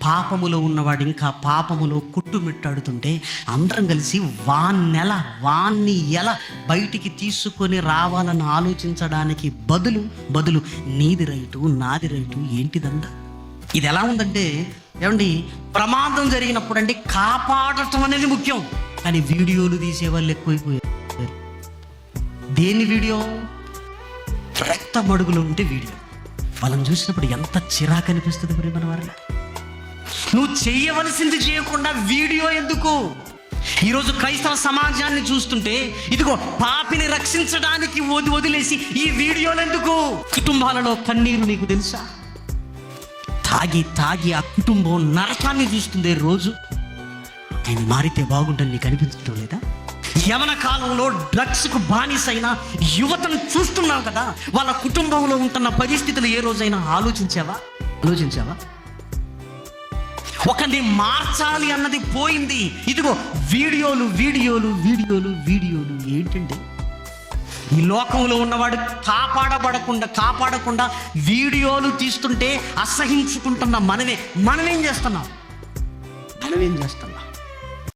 పాపములో ఉన్నవాడు ఇంకా పాపములో కుట్టుమిట్టాడుతుంటే అందరం కలిసి వాణ్ణి ఎలా బయటికి తీసుకొని రావాలని ఆలోచించడానికి బదులు నీది రైటు నాది రైటు ఏంటిదంతా. ఇది ఎలా ఉందంటే ఏమండి, ప్రమాదం జరిగినప్పుడు అండి కాపాడటం అనేది ముఖ్యం, కానీ వీడియోలు తీసేవాళ్ళు ఎక్కువైపోయారు. దేని వీడియో? రక్త మడుగులో ఉంటే వీడియో. వాళ్ళని చూసినప్పుడు ఎంత చిరాకు అనిపిస్తుంది మరి మన వారిని. నువ్వు చేయవలసింది చేయకుండా వీడియో ఎందుకు? ఈరోజు క్రైస్తవ సమాజాన్ని చూస్తుంటే ఇదిగో పాపిని రక్షించడానికి వదిలేసి ఈ వీడియోలు ఎందుకు? కుటుంబాలలో కన్నీరు నీకు తెలుసా? తాగి ఆ కుటుంబం నరకాన్ని చూస్తుంది రోజు. ఆయన మారితే బాగుంటుంది నీకు అనిపించడం లేదా? యవన కాలంలో డ్రగ్స్కు బానిసైన యువతను చూస్తున్నావు కదా, వాళ్ళ కుటుంబంలో ఉంటున్న పరిస్థితులు ఏ రోజైనా ఆలోచించావా? ఒకరిని మార్చాలి అన్నది పోయింది. ఇదిగో వీడియోలు ఏంటంటే ఈ లోకంలో ఉన్నవాడు కాపాడకుండా వీడియోలు తీస్తుంటే అసహించుకుంటున్న మనమేం చేస్తున్నాం?